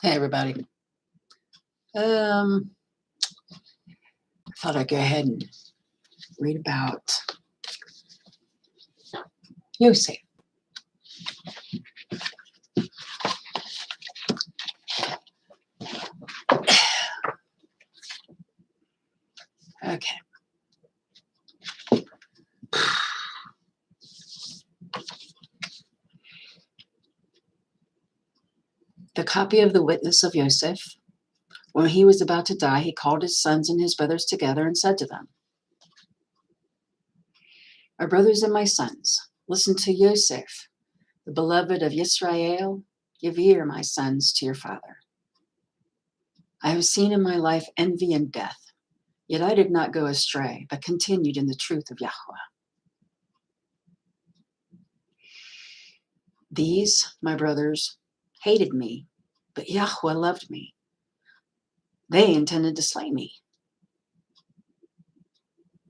Hey, everybody. I thought I'd go ahead and read about Yosef. Okay. The copy of the witness of Yoseph. When he was about to die, he called his sons and his brothers together and said to them, "My brothers and my sons, listen to Yoseph, the beloved of Israel. Give ear, my sons, to your father. I have seen in my life envy and death, yet I did not go astray, but continued in the truth of Yahweh. These, my brothers, hated me, but Yahweh loved me. They intended to slay me.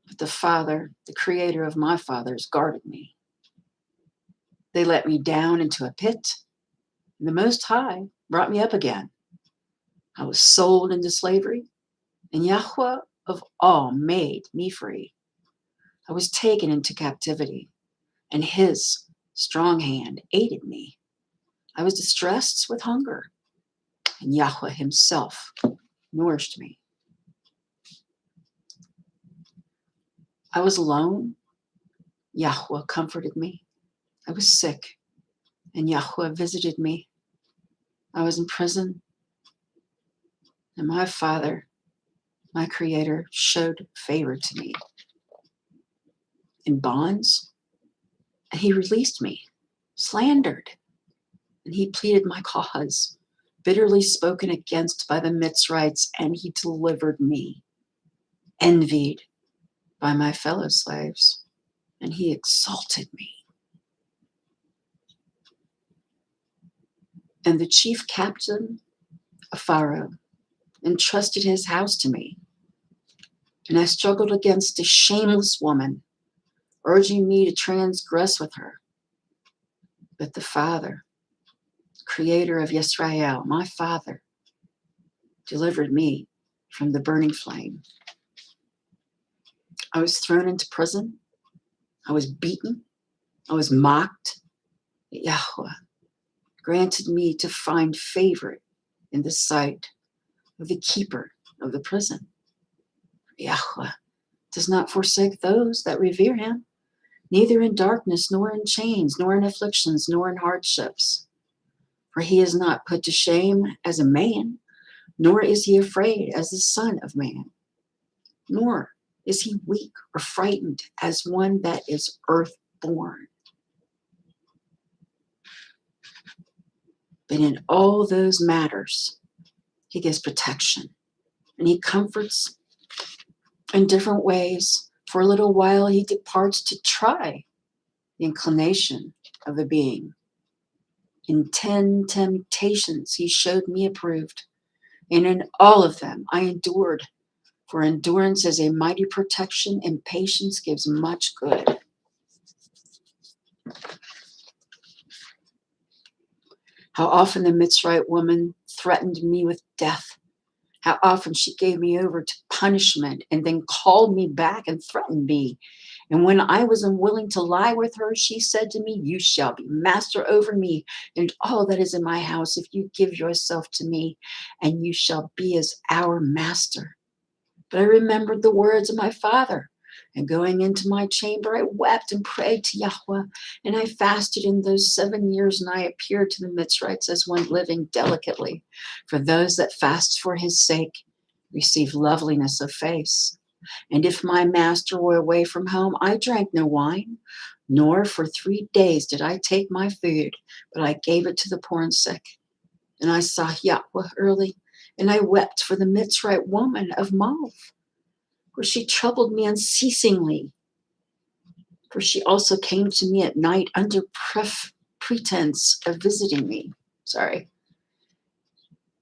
But the Father, the creator of my fathers, guarded me. They let me down into a pit, and the Most High brought me up again. I was sold into slavery, and Yahweh of all made me free. I was taken into captivity, and his strong hand aided me. I was distressed with hunger, and Yahweh himself nourished me. I was alone. Yahweh comforted me. I was sick, and Yahweh visited me. I was in prison, and my Father, my Creator, showed favor to me. In bonds, and he released me. Slandered, and he pleaded my cause. Bitterly spoken against by the Mitsrites, and he delivered me. Envied by my fellow slaves, and he exalted me. And the chief captain of Pharaoh entrusted his house to me. And I struggled against a shameless woman, urging me to transgress with her. But the Father, creator of Yisrael, my Father, delivered me from the burning flame. I was thrown into prison. I was beaten. I was mocked. But Yahweh granted me to find favor in the sight of the keeper of the prison. Yahweh does not forsake those that revere him, neither in darkness, nor in chains, nor in afflictions, nor in hardships. For he is not put to shame as a man, nor is he afraid as the Son of Man, nor is he weak or frightened as one that is earth-born. But in all those matters, he gives protection, and he comforts in different ways. For a little while, he departs to try the inclination of the being. In 10 temptations, he showed me approved, and in all of them I endured. For endurance is a mighty protection, and patience gives much good. How often the Mitsrite woman threatened me with death. How often she gave me over to punishment and then called me back and threatened me. And when I was unwilling to lie with her, she said to me, "You shall be master over me and all that is in my house if you give yourself to me, and you shall be as our master." But I remembered the words of my father, and going into my chamber, I wept and prayed to Yahweh, and I fasted in those 7 years, and I appeared to the Mitsrites as one living delicately. For those that fast for his sake receive loveliness of face. And if my master were away from home, I drank no wine, nor for 3 days did I take my food, but I gave it to the poor and sick. And I saw Yahweh early, and I wept for the Mitzrite woman of Malv, for she troubled me unceasingly. For she also came to me at night under pretense of visiting me.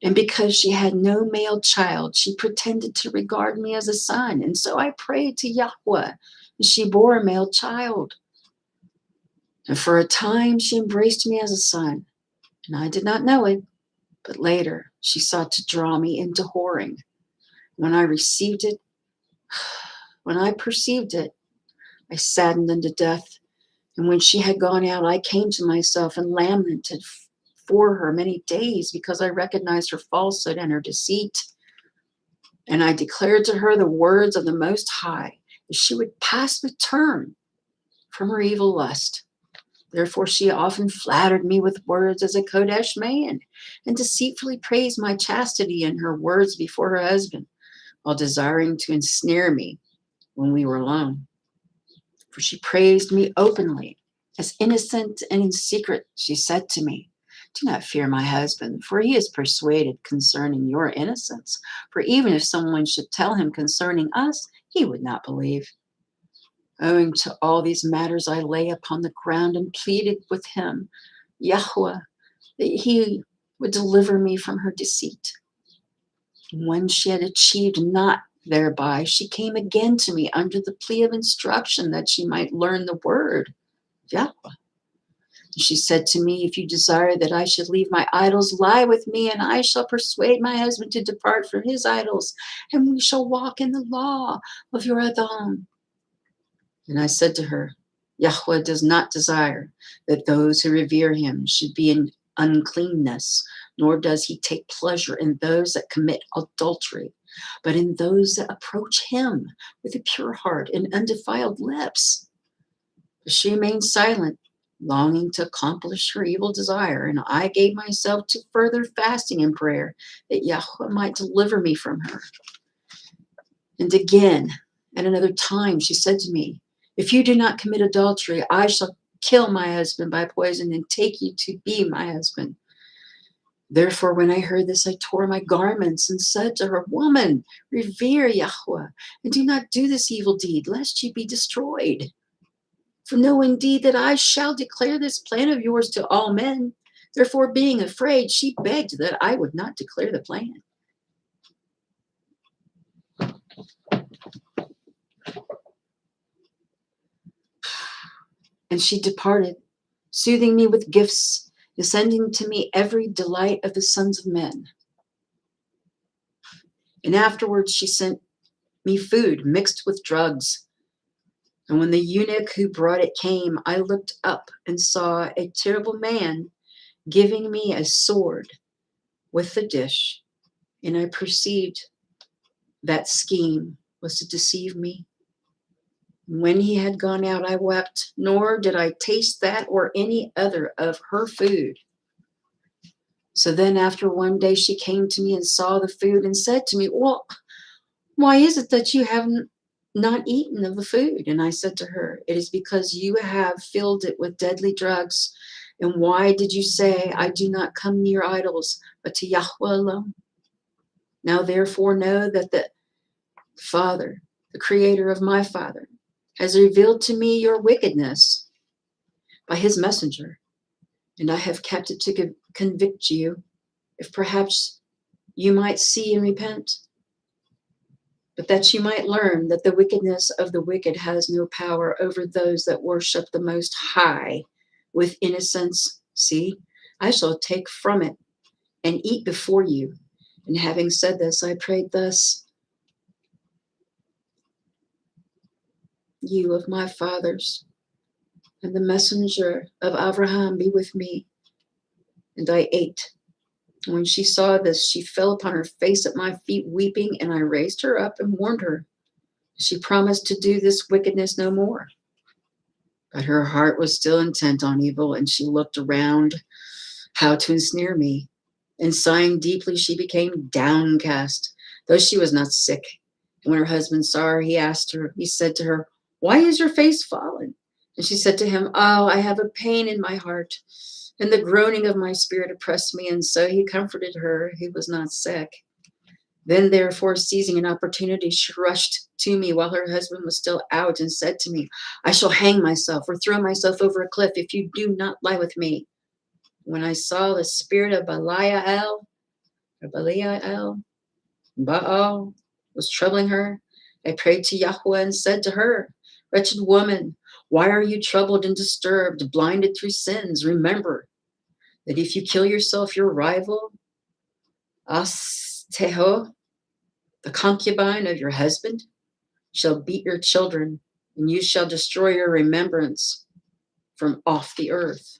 And because she had no male child, she pretended to regard me as a son. And so I prayed to Yahweh, and she bore a male child. And for a time she embraced me as a son, and I did not know it. But later she sought to draw me into whoring. When I received it, when I perceived it, I saddened unto death. And when she had gone out, I came to myself and lamented for her many days because I recognized her falsehood and her deceit. And I declared to her the words of the Most High, that she would pass with term from her evil lust. Therefore she often flattered me with words as a Kodesh man, and deceitfully praised my chastity in her words before her husband, while desiring to ensnare me when we were alone. For she praised me openly, as innocent and in secret. She said to me, do not fear my husband, for he is persuaded concerning your innocence. For even if someone should tell him concerning us, he would not believe. Owing to all these matters, I lay upon the ground and pleaded with him, Yahweh, that he would deliver me from her deceit. When she had achieved not thereby, she came again to me under the plea of instruction, that she might learn the word, Yahweh. She said to me, if you desire that I should leave my idols, lie with me, and I shall persuade my husband to depart from his idols, and we shall walk in the law of your Adon. And I said to her, Yahweh does not desire that those who revere him should be in uncleanness, nor does he take pleasure in those that commit adultery, but in those that approach him with a pure heart and undefiled lips. But she remained silent, longing to accomplish her evil desire, and I gave myself to further fasting and prayer, that Yahweh might deliver me from her. And again, at another time, she said to me, if you do not commit adultery, I shall kill my husband by poison and take you to be my husband. Therefore, when I heard this, I tore my garments and said to her, woman, revere Yahweh, and do not do this evil deed, lest you be destroyed. For know indeed that I shall declare this plan of yours to all men. Therefore, being afraid, she begged that I would not declare the plan. And she departed, soothing me with gifts, sending to me every delight of the sons of men. And afterwards she sent me food mixed with drugs. And when the eunuch who brought it came, I looked up and saw a terrible man giving me a sword with the dish. And I perceived that scheme was to deceive me. When he had gone out, I wept, nor did I taste that or any other of her food. So then after one day she came to me and saw the food and said to me, well, why is it that you have not eaten of the food? And I said to her, it is because you have filled it with deadly drugs. And why did you say, I do not come near idols, but to Yahweh alone? Now therefore know that the Father, the creator of my father, has revealed to me your wickedness by his messenger, and I have kept it to convict you, if perhaps you might see and repent, but that you might learn that the wickedness of the wicked has no power over those that worship the Most High with innocence. See, I shall take from it and eat before you. And having said this, I prayed thus, you of my fathers, and the messenger of Abraham be with me. And I ate. When she saw this, she fell upon her face at my feet, weeping, and I raised her up and warned her. She promised to do this wickedness no more. But her heart was still intent on evil, and she looked around how to ensnare me. And sighing deeply, she became downcast, though she was not sick. And when her husband saw her, he said to her, why is your face fallen? And she said to him, oh, I have a pain in my heart, and the groaning of my spirit oppressed me. And so he comforted her who was not sick. Then, therefore, seizing an opportunity, she rushed to me while her husband was still out and said to me, I shall hang myself or throw myself over a cliff if you do not lie with me. When I saw the spirit of Baal was troubling her, I prayed to Yahweh and said to her, wretched woman, why are you troubled and disturbed, blinded through sins? Remember that if you kill yourself, your rival Asteho, the concubine of your husband, shall beat your children, and you shall destroy your remembrance from off the earth.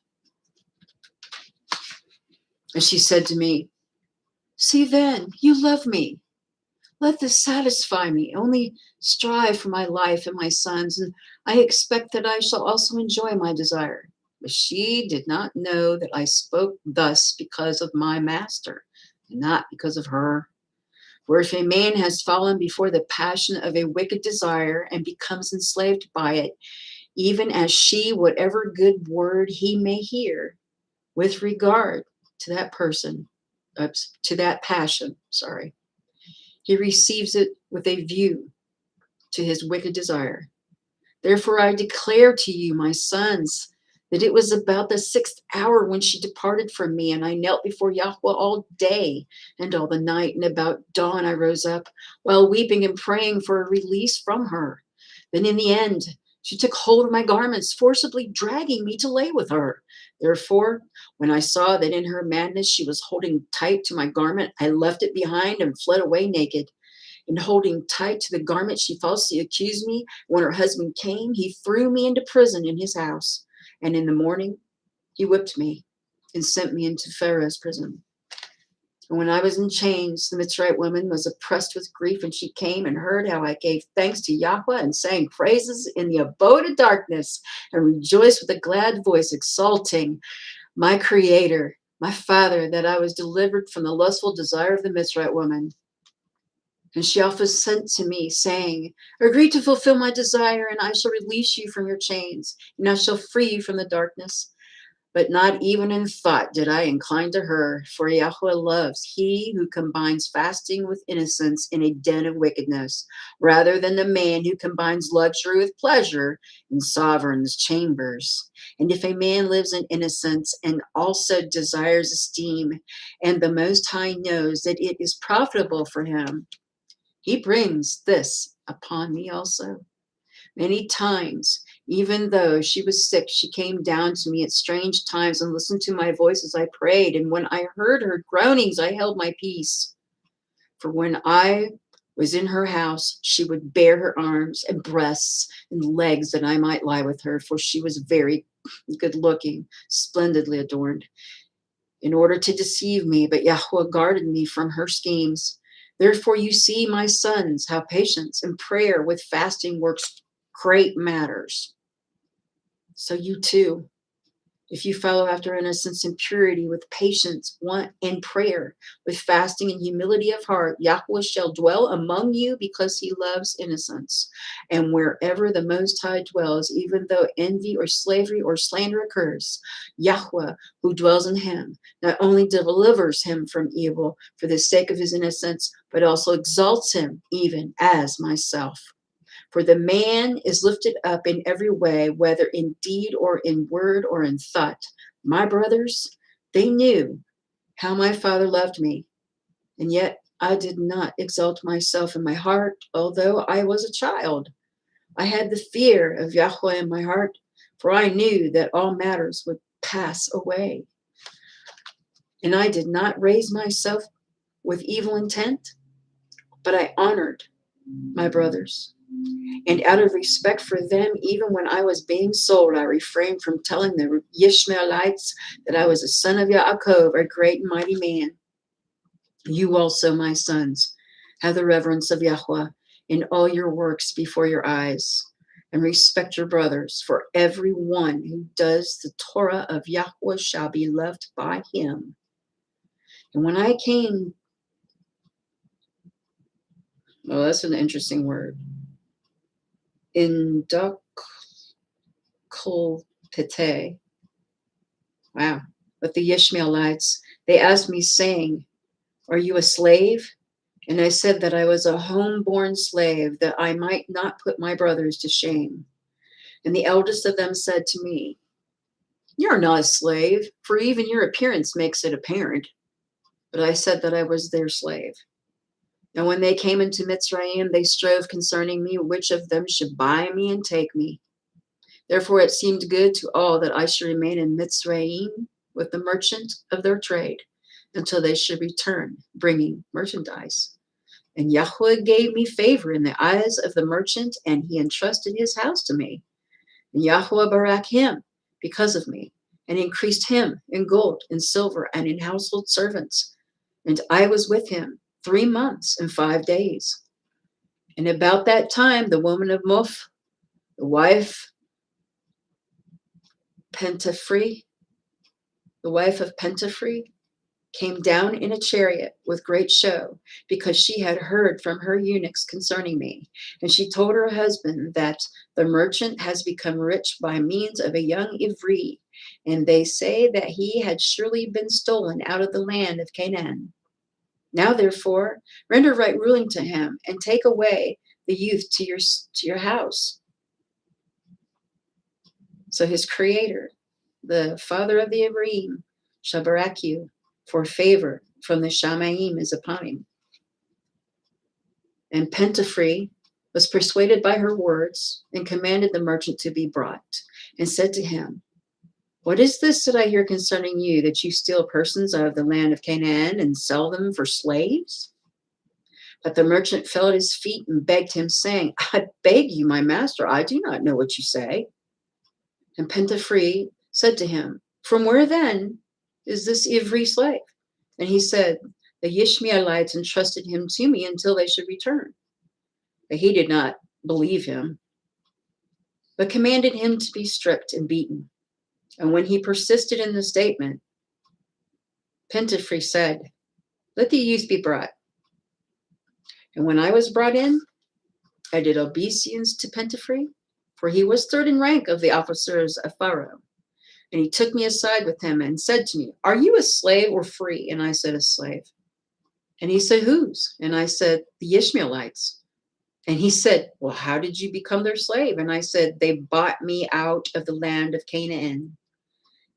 And she said to me, see then, you love me. Let this satisfy me. Only strive for my life and my sons, and I expect that I shall also enjoy my desire. But she did not know that I spoke thus because of my master, and not because of her. For if a man has fallen before the passion of a wicked desire and becomes enslaved by it, even as she, whatever good word he may hear with regard to that person, to that passion, he receives it with a view to his wicked desire. Therefore I declare to you, my sons, that it was about the 6th hour when she departed from me, and I knelt before Yahweh all day and all the night, and about dawn I rose up, while weeping and praying for a release from her. Then in the end, she took hold of my garments, forcibly dragging me to lay with her. Therefore, when I saw that in her madness she was holding tight to my garment, I left it behind and fled away naked. And holding tight to the garment, she falsely accused me. When her husband came, he threw me into prison in his house. And in the morning, he whipped me and sent me into Pharaoh's prison. And when I was in chains, the Mitsrite woman was oppressed with grief, and she came and heard how I gave thanks to Yahweh and sang praises in the abode of darkness, and rejoiced with a glad voice, exalting my Creator, my Father, that I was delivered from the lustful desire of the Mitsrite woman. And she also sent to me, saying, agree to fulfill my desire, and I shall release you from your chains, and I shall free you from the darkness. But not even in thought did I incline to her, for Yahweh loves he who combines fasting with innocence in a den of wickedness, rather than the man who combines luxury with pleasure in sovereigns' chambers. And if a man lives in innocence and also desires esteem, and the Most High knows that it is profitable for him, he brings this upon me also. Many times, even though she was sick, she came down to me at strange times and listened to my voice as I prayed. And when I heard her groanings, I held my peace. For when I was in her house, she would bare her arms and breasts and legs that I might lie with her, for she was very good looking, splendidly adorned, in order to deceive me. But Yahweh guarded me from her schemes. Therefore, you see, my sons, how patience and prayer with fasting works great matters. So you too, if you follow after innocence and purity with patience, want and prayer, with fasting and humility of heart, Yahweh shall dwell among you because he loves innocence. And wherever the Most High dwells, even though envy or slavery or slander occurs, Yahweh, who dwells in him, not only delivers him from evil for the sake of his innocence, but also exalts him even as myself. For the man is lifted up in every way, whether in deed or in word or in thought. My brothers, they knew how my Father loved me, and yet I did not exalt myself in my heart, although I was a child. I had the fear of Yahweh in my heart, for I knew that all matters would pass away. And I did not raise myself with evil intent, but I honored my brothers. And out of respect for them, even when I was being sold, I refrained from telling the Ishmaelites that I was a son of Yaakov, a great and mighty man. You also, my sons, have the reverence of Yahweh in all your works before your eyes, and respect your brothers, for every one who does the Torah of Yahweh shall be loved by him. And when I came, well, that's an interesting word. Indoclpete. Wow. But the Ishmaelites, they asked me, saying, are you a slave? And I said that I was a homeborn slave, that I might not put my brothers to shame. And the eldest of them said to me, you're not a slave, for even your appearance makes it apparent. But I said that I was their slave. And when they came into Mitsraim, they strove concerning me, which of them should buy me and take me. Therefore it seemed good to all that I should remain in Mitsraim with the merchant of their trade. until they should return, bringing merchandise. And Yahweh gave me favor in the eyes of the merchant, and he entrusted his house to me. And Yahweh barak him because of me, and increased him in gold and silver and in household servants. And I was with him 3 months and 5 days. And about that time, the woman of Moph, the wife Pentafree, the wife of Pentafree, came down in a chariot with great show, because she had heard from her eunuchs concerning me. And she told her husband that the merchant has become rich by means of a young Ivri, and they say that he had surely been stolen out of the land of Canaan. Now, therefore, render right ruling to him, and take away the youth to your house. So his creator, the father of the Ivrim, shall barak you, for favor from the Shamaim is upon him. And Pentafree was persuaded by her words, and commanded the merchant to be brought, and said to him, what is this that I hear concerning you, that you steal persons out of the land of Canaan and sell them for slaves? But the merchant fell at his feet and begged him, saying, I beg you, my master, I do not know what you say. And Pentafree said to him, from where then is this Ivri slave? And he said, the Yishmaelites entrusted him to me until they should return. But he did not believe him, but commanded him to be stripped and beaten. And when he persisted in the statement, Pentafree said, let the youth be brought. And when I was brought in, I did obeisance to Pentafree, for he was third in rank of the officers of Pharaoh. And he took me aside with him and said to me, are you a slave or free? And I said, a slave. And he said, whose? And I said, the Ishmaelites. And he said, well, how did you become their slave? And I said, they bought me out of the land of Canaan.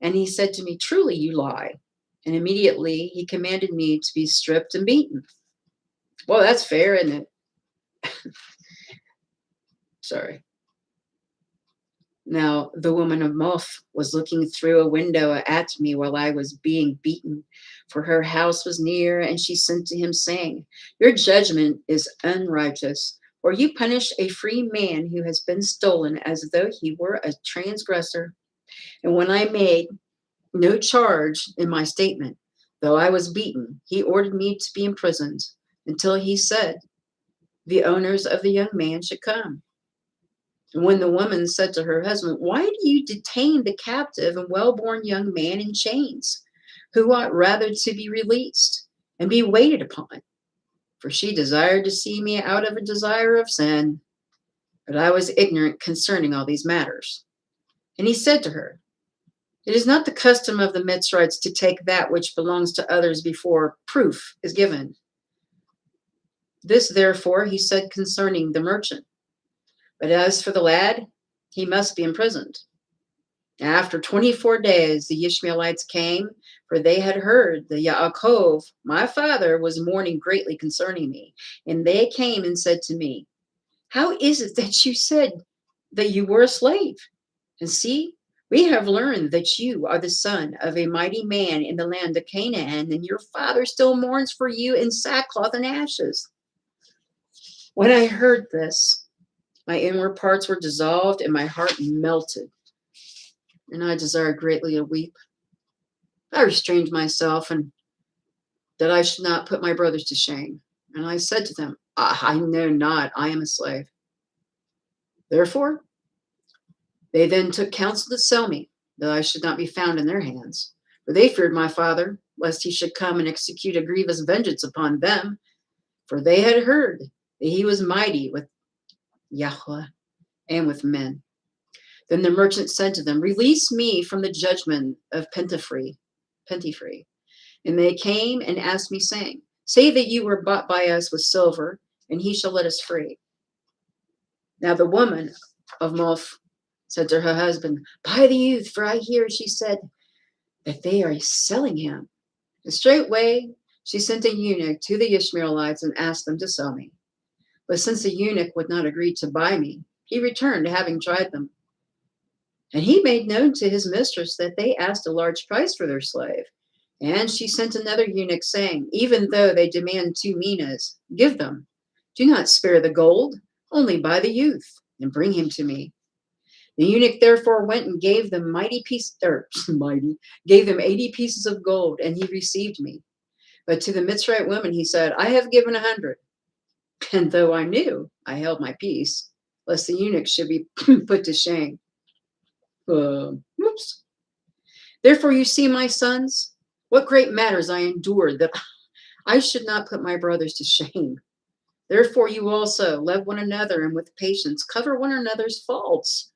And he said to me, truly you lie. And immediately he commanded me to be stripped and beaten. Well, that's fair, isn't it? Sorry. Now, the woman of Moph was looking through a window at me while I was being beaten, for her house was near, and she sent to him, saying, your judgment is unrighteous, for you punish a free man who has been stolen as though he were a transgressor. And when I made no charge in my statement, though I was beaten, he ordered me to be imprisoned until he said the owners of the young man should come. And when the woman said to her husband, why do you detain the captive and well-born young man in chains, who ought rather to be released and be waited upon? For she desired to see me out of a desire of sin, but I was ignorant concerning all these matters. And he said to her, it is not the custom of the Mitsrites to take that which belongs to others before proof is given. This, therefore, he said concerning the merchant. But as for the lad, he must be imprisoned. After 24 days, the Ishmaelites came, for they had heard that Yaakov, my father, was mourning greatly concerning me. And they came and said to me, how is it that you said that you were a slave? And see, we have learned that you are the son of a mighty man in the land of Canaan, and your father still mourns for you in sackcloth and ashes. When I heard this, my inward parts were dissolved, and my heart melted, and I desired greatly to weep. I restrained myself, and that I should not put my brothers to shame. And I said to them, I know not, I am a slave. Therefore, they then took counsel to sell me, that I should not be found in their hands. For they feared my father, lest he should come and execute a grievous vengeance upon them. For they had heard that he was mighty with Yahweh and with men. Then the merchant said to them, release me from the judgment of Pentafree. And they came and asked me, saying, say that you were bought by us with silver, and he shall let us free. Now the woman of Moph said to her husband, buy the youth, for I hear, she said, that they are selling him. And straightway she sent a eunuch to the Ishmaelites and asked them to sell me. But since the eunuch would not agree to buy me, he returned, having tried them. And he made known to his mistress that they asked a large price for their slave. And she sent another eunuch, saying, even though they demand 2 minas, give them. Do not spare the gold, only buy the youth, and bring him to me. The eunuch therefore went and gave them gave them 80 pieces of gold, and he received me. But to the Mitsrite woman he said, I have given 100. And though I knew, I held my peace, lest the eunuch should be put to shame. Oops. Therefore you see, my sons, what great matters I endured, that I should not put my brothers to shame. Therefore you also love one another, and with patience cover one another's faults.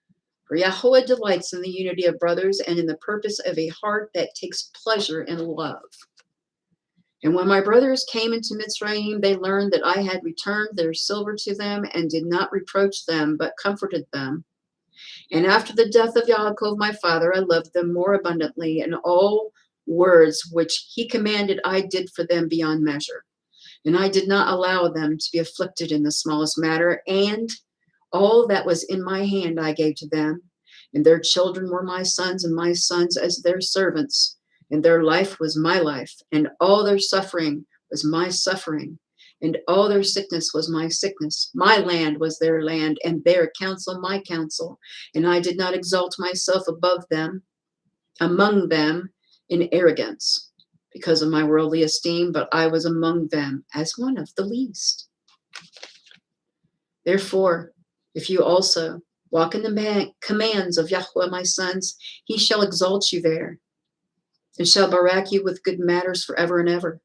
For Yahweh delights in the unity of brothers and in the purpose of a heart that takes pleasure in love. And when my brothers came into Mitzrayim, they learned that I had returned their silver to them and did not reproach them, but comforted them. And after the death of Yaakov, my father, I loved them more abundantly, and all words which he commanded I did for them beyond measure. And I did not allow them to be afflicted in the smallest matter, and all that was in my hand I gave to them. And their children were my sons, and my sons as their servants. And their life was my life, and all their suffering was my suffering, and all their sickness was my sickness. My land was their land, and their counsel my counsel. And I did not exalt myself above them, among them in arrogance, because of my worldly esteem, but I was among them as one of the least. Therefore, if you also walk in the commands of Yahweh, my sons, he shall exalt you there, and shall barak you with good matters forever and ever.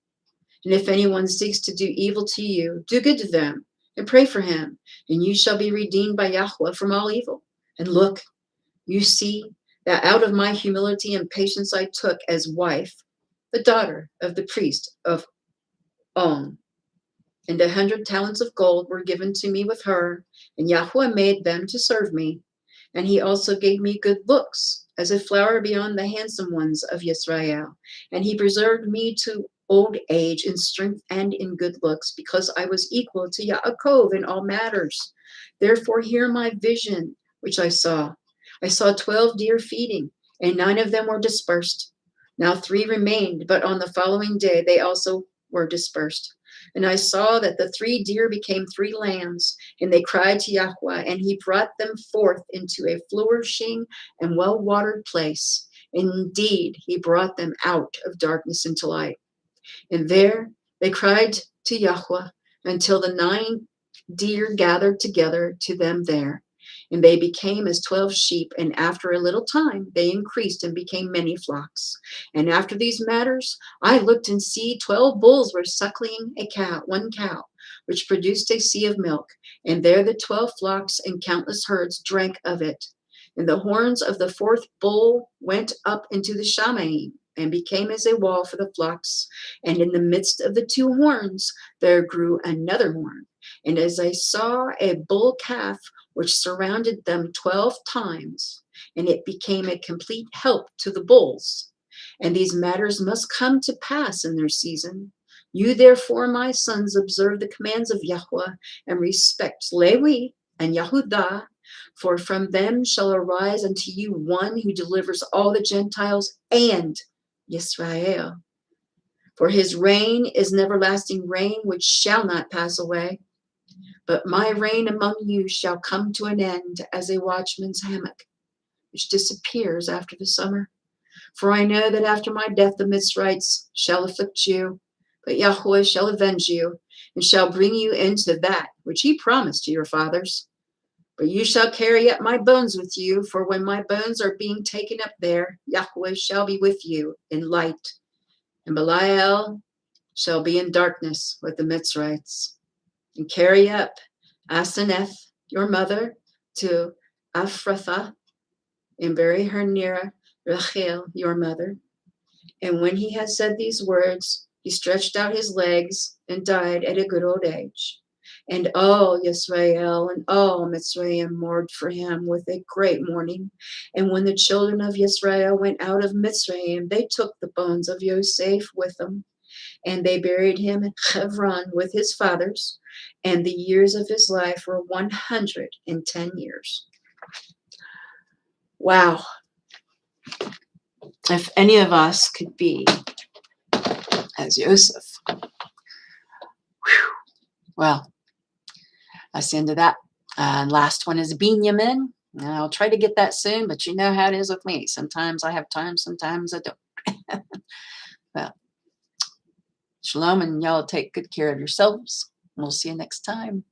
And if anyone seeks to do evil to you, do good to them, and pray for him, and you shall be redeemed by Yahweh from all evil. And look, you see that out of my humility and patience I took as wife the daughter of the priest of On. And 100 talents of gold were given to me with her, and Yahweh made them to serve me. And he also gave me good looks, as a flower beyond the handsome ones of Yisrael. And he preserved me to old age in strength and in good looks, because I was equal to Yaakov in all matters. Therefore hear my vision, which I saw. I saw 12 deer feeding, and 9 of them were dispersed. Now 3 remained, but on the following day they also were dispersed. And I saw that the 3 deer became 3 lambs, and they cried to Yahweh, and he brought them forth into a flourishing and well-watered place. Indeed, he brought them out of darkness into light. And there they cried to Yahweh until the 9 deer gathered together to them there. And they became as 12 sheep, and after a little time they increased and became many flocks. And after these matters, I looked, and see 12 bulls were suckling one cow, which produced a sea of milk. And there the 12 flocks and countless herds drank of it. And the horns of the 4th bull went up into the Shamaim, and became as a wall for the flocks. And in the midst of the 2 horns there grew another horn. And as I saw a bull calf, which surrounded them 12 times, and it became a complete help to the bulls. And these matters must come to pass in their season. You therefore, my sons, observe the commands of Yahweh, and respect Lewi and Yahudah, for from them shall arise unto you one who delivers all the Gentiles and Yisrael. For his reign is an everlasting reign which shall not pass away. But my reign among you shall come to an end as a watchman's hammock, which disappears after the summer. For I know that after my death the Mitsrites shall afflict you, but Yahweh shall avenge you, and shall bring you into that which he promised to your fathers. But you shall carry up my bones with you, for when my bones are being taken up there, Yahweh shall be with you in light, and Belial shall be in darkness with the Mitsrites. And carry up Aseneth, your mother, to Ephrathah, and bury her near Rachel, your mother. And when he had said these words, he stretched out his legs and died at a good old age. And all Yisrael and all Mitzrayim mourned for him with a great mourning. And when the children of Yisrael went out of Mitzrayim, they took the bones of Yoseph with them, and they buried him in Hebron with his fathers, and the years of his life were 110 years. Wow. If any of us could be as Yoseph. Whew. Well, that's the end of that. And last one is Benjamin. And I'll try to get that soon, but you know how it is with me. Sometimes I have time, sometimes I don't. Well, shalom, and y'all take good care of yourselves. We'll see you next time.